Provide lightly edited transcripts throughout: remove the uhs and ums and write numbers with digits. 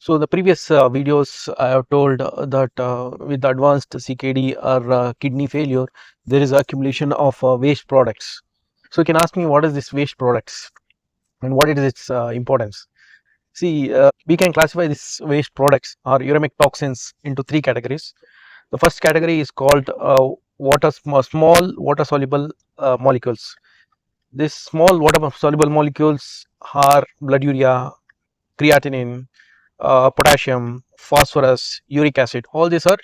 So the previous videos I have told that with advanced CKD or kidney failure, there is accumulation of waste products. So you can ask me, what is this waste products and what is its importance? See, we can classify these waste products or uremic toxins into three categories. The first category is called small water soluble molecules. These small water soluble molecules are blood urea, creatinine, potassium, phosphorus, uric acid. All these are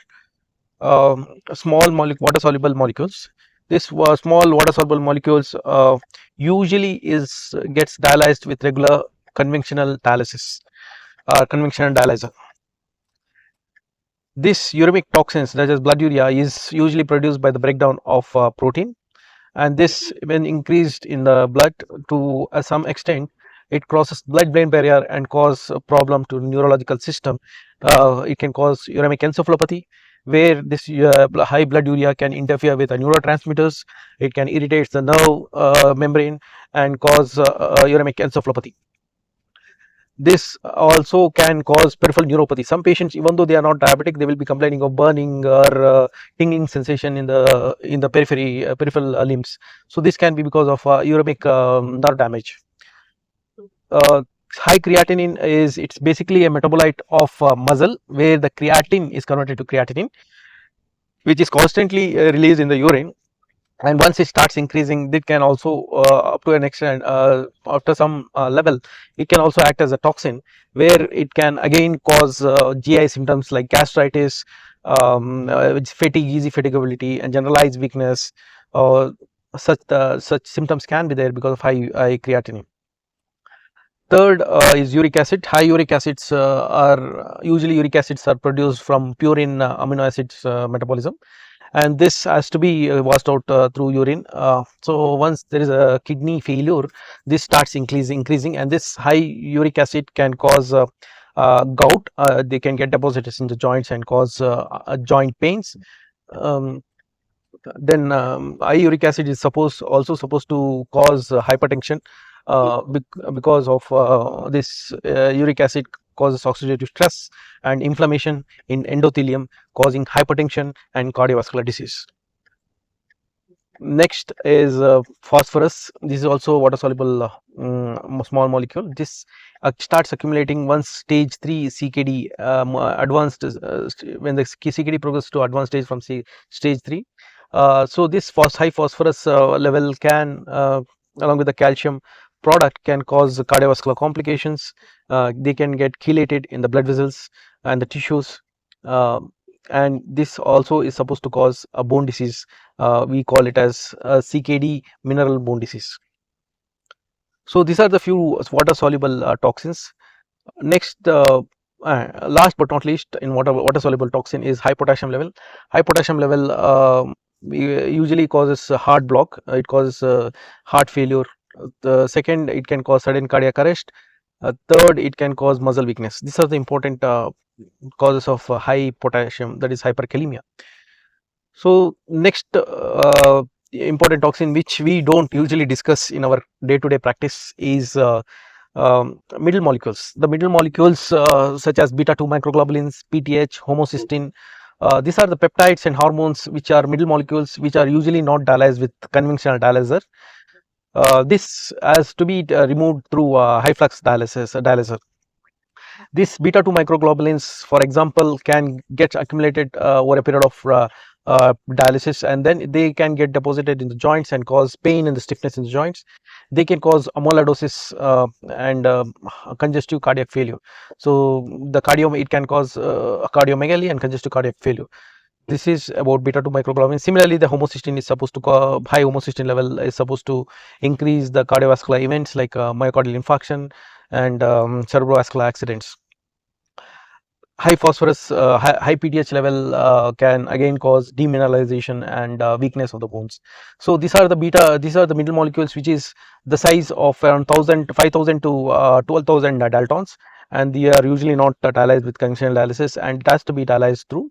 small water soluble molecules. This small water soluble molecules usually gets dialyzed with regular conventional dialysis, conventional dialyzer. This uremic toxins, such as blood urea, is usually produced by the breakdown of protein, and this, when increased in the blood to some extent, it crosses blood-brain barrier and cause a problem to neurological system. It can cause uremic encephalopathy, where this high blood urea can interfere with the neurotransmitters. It can irritate the nerve membrane and cause uremic encephalopathy. This also can cause peripheral neuropathy. Some patients, even though they are not diabetic, they will be complaining of burning or tingling sensation in the peripheral limbs. So this can be because of uremic nerve damage. High creatinine it's basically a metabolite of muscle, where the creatine is converted to creatinine, which is constantly released in the urine. And once it starts increasing, it can also up to an extent, after some level, it can also act as a toxin, where it can again cause GI symptoms like gastritis, fatigue, easy fatigability, and generalized weakness. Such symptoms can be there because of high creatinine. Third is uric acid. High uric acids uric acids are produced from purine amino acids metabolism, and this has to be washed out through urine. So once there is a kidney failure, this starts increasing, and this high uric acid can cause gout. They can get deposited in the joints and cause joint pains. Then high uric acid is also supposed to cause hypertension, because of this uric acid causes oxidative stress and inflammation in endothelium, causing hypertension and cardiovascular disease. Next is phosphorus. This is also water soluble small molecule. This starts accumulating once stage 3 CKD advanced, when the CKD progresses to advanced stage from stage 3. So this high phosphorus level can, along with the calcium product, can cause cardiovascular complications. They can get chelated in the blood vessels and the tissues, and this also is supposed to cause a bone disease. We call it as CKD, mineral bone disease. So these are the few water soluble toxins. Next, last but not least, in water soluble toxin is high potassium level. High potassium level usually causes heart block. It causes heart failure. The second, it can cause sudden cardiac arrest. Third, it can cause muscle weakness. These are the important causes of high potassium, that is hyperkalemia. So next important toxin which we don't usually discuss in our day-to-day practice is middle molecules. The middle molecules such as beta-2 microglobulins, PTH, homocysteine. These are the peptides and hormones which are middle molecules, which are usually not dialyzed with conventional dialyzer. This has to be removed through high flux dialyzer. This beta-2 microglobulins, for example, can get accumulated over a period of dialysis, and then they can get deposited in the joints and cause pain and the stiffness in the joints. They can cause amyloidosis and congestive cardiac failure. So it can cause cardiomegaly and congestive cardiac failure. This is about beta-2 microglobulin. Similarly, the homocysteine is supposed to high homocysteine level is supposed to increase the cardiovascular events like myocardial infarction and cerebrovascular accidents. High phosphorus, high PTH level can again cause demineralization and weakness of the bones. So these are the middle molecules, which is the size of around 5,000 to 12,000 daltons, and they are usually not dialyzed with conventional dialysis, and it has to be dialyzed through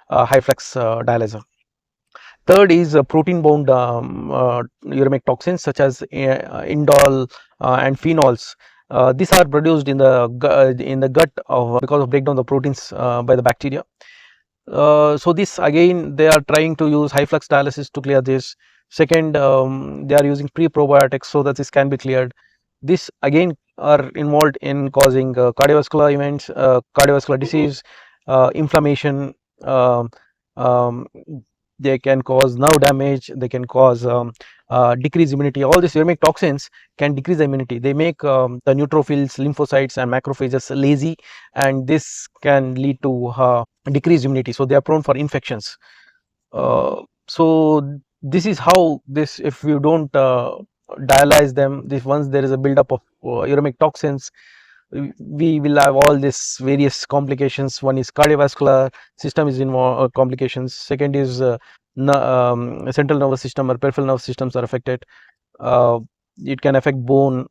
high flux dialyzer. Third is protein bound uremic toxins such as indole and phenols. These are produced in the gut because of breakdown of the proteins by the bacteria. So this again they are trying to use high flux dialysis to clear this. Second, they are using pre-probiotics so that this can be cleared. This again are involved in causing cardiovascular events, cardiovascular disease, inflammation. um um, they can cause nerve damage, they can cause decreased immunity. All these uremic toxins can decrease the immunity. They make the neutrophils, lymphocytes and macrophages lazy, and this can lead to decreased immunity, so they are prone for infections. So this is how this, if you don't dialyze them, this once there is a buildup of uremic toxins, we will have all these various complications. One is cardiovascular system is involved complications. Second is central nervous system or peripheral nervous systems are affected. uh, it can affect bone,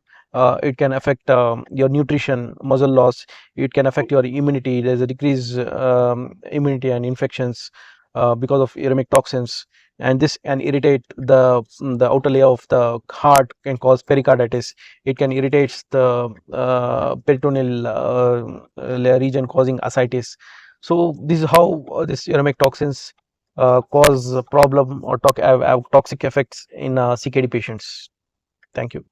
it can affect your nutrition, muscle loss, it can affect your immunity. There is a decreased immunity and infections because of uremic toxins, and this can irritate the outer layer of the heart, can cause pericarditis. It can irritate the peritoneal layer region, causing ascites. So this is how this uremic toxins cause a problem or have toxic effects in CKD patients. Thank you.